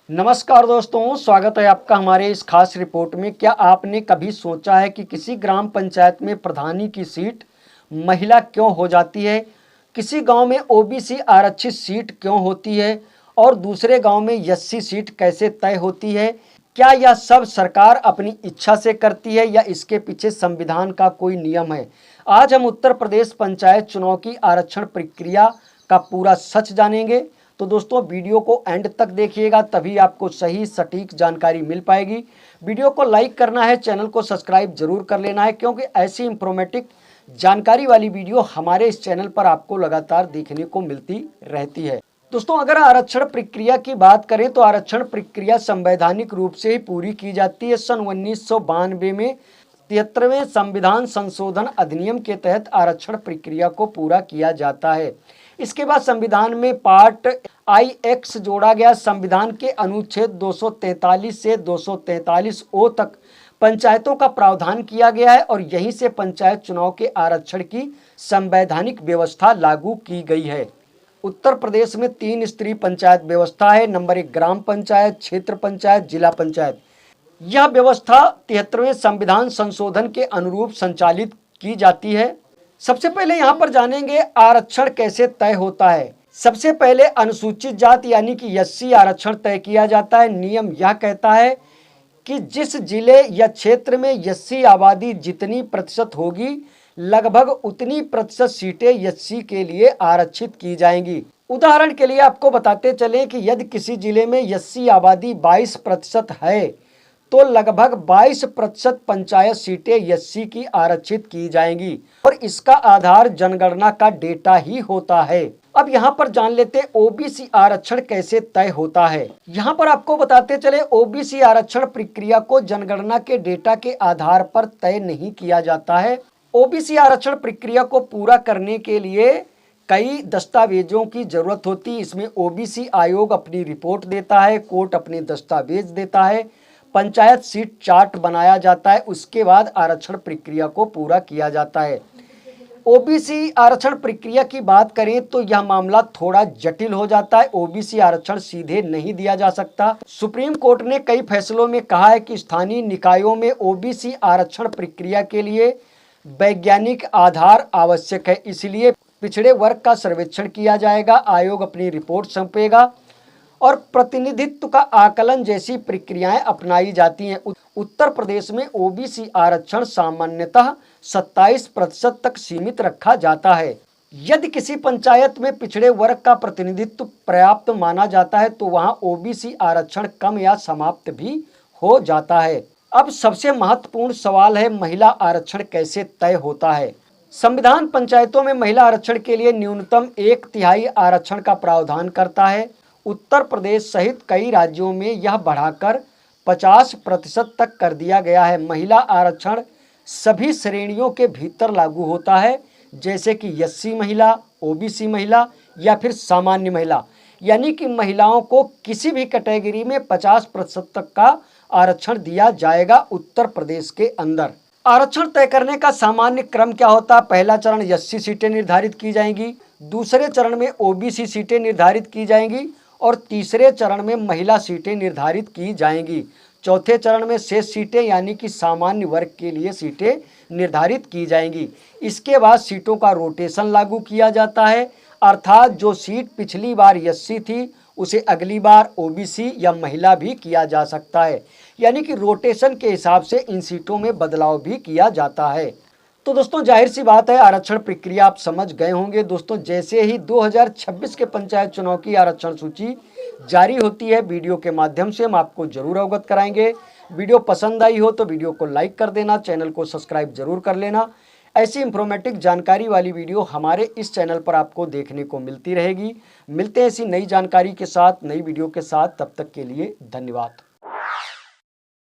नमस्कार दोस्तों, स्वागत है आपका हमारे इस खास रिपोर्ट में। क्या आपने कभी सोचा है कि किसी ग्राम पंचायत में प्रधानी की सीट महिला क्यों हो जाती है, किसी गांव में ओबीसी आरक्षित सीट क्यों होती है और दूसरे गांव में एससी सीट कैसे तय होती है? क्या यह सब सरकार अपनी इच्छा से करती है या इसके पीछे संविधान का कोई नियम है? आज हम उत्तर प्रदेश पंचायत चुनाव की आरक्षण प्रक्रिया का पूरा सच जानेंगे। तो दोस्तों, वीडियो को एंड तक देखिएगा, तभी आपको सही सटीक जानकारी मिल पाएगी। वीडियो को लाइक करना है, चैनल को सब्सक्राइब जरूर कर लेना है, क्योंकि ऐसी इंफॉर्मेटिव जानकारी वाली वीडियो हमारे इस चैनल पर आपको लगातार देखने को मिलती रहती है। दोस्तों, अगर आरक्षण प्रक्रिया की बात करें तो आरक्षण प्रक्रिया संवैधानिक रूप से ही पूरी की जाती है। सन 1992 में 73वें संविधान संशोधन अधिनियम के तहत आरक्षण प्रक्रिया को पूरा किया जाता है। इसके बाद संविधान में पार्ट IX जोड़ा गया। संविधान के अनुच्छेद 243 से 243O तक पंचायतों का प्रावधान किया गया है और यहीं से पंचायत चुनाव के आरक्षण की संवैधानिक व्यवस्था लागू की गई है। उत्तर प्रदेश में 3 स्तरीय पंचायत व्यवस्था है। नंबर 1 ग्राम पंचायत, क्षेत्र पंचायत, जिला पंचायत। यह व्यवस्था 73वें संविधान संशोधन के अनुरूप संचालित की जाती है। सबसे पहले यहाँ पर जानेंगे आरक्षण कैसे तय होता है। सबसे पहले अनुसूचित जाति यानी कि एससी आरक्षण तय किया जाता है। नियम यह कहता है कि जिस जिले या क्षेत्र में एससी आबादी जितनी प्रतिशत होगी, लगभग उतनी प्रतिशत सीटें एससी के लिए आरक्षित की जाएंगी। उदाहरण के लिए आपको बताते चलें कि यदि किसी जिले में एससी आबादी 22% है तो लगभग 22% पंचायत सीटें एससी की आरक्षित की जाएंगी और इसका आधार जनगणना का डेटा ही होता है। अब यहाँ पर जान लेते ओबीसी आरक्षण कैसे तय होता है। यहाँ पर आपको बताते चले ओबीसी आरक्षण प्रक्रिया को जनगणना के डेटा के आधार पर तय नहीं किया जाता है। ओबीसी आरक्षण प्रक्रिया को पूरा करने के लिए कई दस्तावेजों की जरूरत होती है। इसमें ओबीसी आयोग अपनी रिपोर्ट देता है, कोर्ट अपने दस्तावेज देता है, पंचायत सीट चार्ट बनाया जाता है, उसके बाद आरक्षण प्रक्रिया को पूरा किया जाता है। ओबीसी आरक्षण प्रक्रिया की बात करें तो यह मामला थोड़ा जटिल हो जाता है। ओबीसी आरक्षण सीधे नहीं दिया जा सकता। सुप्रीम कोर्ट ने कई फैसलों में कहा है कि स्थानीय निकायों में ओबीसी आरक्षण प्रक्रिया के लिए वैज्ञानिक आधार आवश्यक है, इसलिए पिछड़े वर्ग का सर्वेक्षण किया जाएगा, आयोग अपनी रिपोर्ट सौंपेगा और प्रतिनिधित्व का आकलन जैसी प्रक्रियाएं अपनाई जाती हैं। उत्तर प्रदेश में ओबीसी आरक्षण सामान्यतः 27% तक सीमित रखा जाता है। यदि किसी पंचायत में पिछड़े वर्ग का प्रतिनिधित्व पर्याप्त माना जाता है तो वहां ओबीसी आरक्षण कम या समाप्त भी हो जाता है। अब सबसे महत्वपूर्ण सवाल है, महिला आरक्षण कैसे तय होता है। संविधान पंचायतों में महिला आरक्षण के लिए न्यूनतम 1/3 आरक्षण का प्रावधान करता है। उत्तर प्रदेश सहित कई राज्यों में यह बढ़ाकर 50% तक कर दिया गया है। महिला आरक्षण सभी श्रेणियों के भीतर लागू होता है, जैसे कि एससी महिला, ओबीसी महिला या फिर सामान्य महिला, यानी कि महिलाओं को किसी भी कैटेगरी में 50% तक का आरक्षण दिया जाएगा उत्तर प्रदेश के अंदर। आरक्षण तय करने का सामान्य क्रम क्या होता है? पहला चरण एससी सीटें निर्धारित की जाएंगी, दूसरे चरण में ओबीसी सीटें निर्धारित की जाएंगी और तीसरे चरण में महिला सीटें निर्धारित की जाएंगी। चौथे चरण में शेष सीटें यानी कि सामान्य वर्ग के लिए सीटें निर्धारित की जाएंगी। इसके बाद सीटों का रोटेशन लागू किया जाता है, अर्थात जो सीट पिछली बार एससी थी उसे अगली बार ओबीसी या महिला भी किया जा सकता है, यानी कि रोटेशन के हिसाब से इन सीटों में बदलाव भी किया जाता है। तो दोस्तों, जाहिर सी बात है आरक्षण प्रक्रिया आप समझ गए होंगे। दोस्तों, जैसे ही 2026 के पंचायत चुनाव की आरक्षण सूची जारी होती है, वीडियो के माध्यम से हम आपको जरूर अवगत कराएंगे। वीडियो पसंद आई हो तो वीडियो को लाइक कर देना, चैनल को सब्सक्राइब जरूर कर लेना। ऐसी इंफॉर्मेटिव जानकारी वाली वीडियो हमारे इस चैनल पर आपको देखने को मिलती रहेगी। मिलते हैं ऐसी नई जानकारी के साथ, नई वीडियो के साथ। तब तक के लिए धन्यवाद।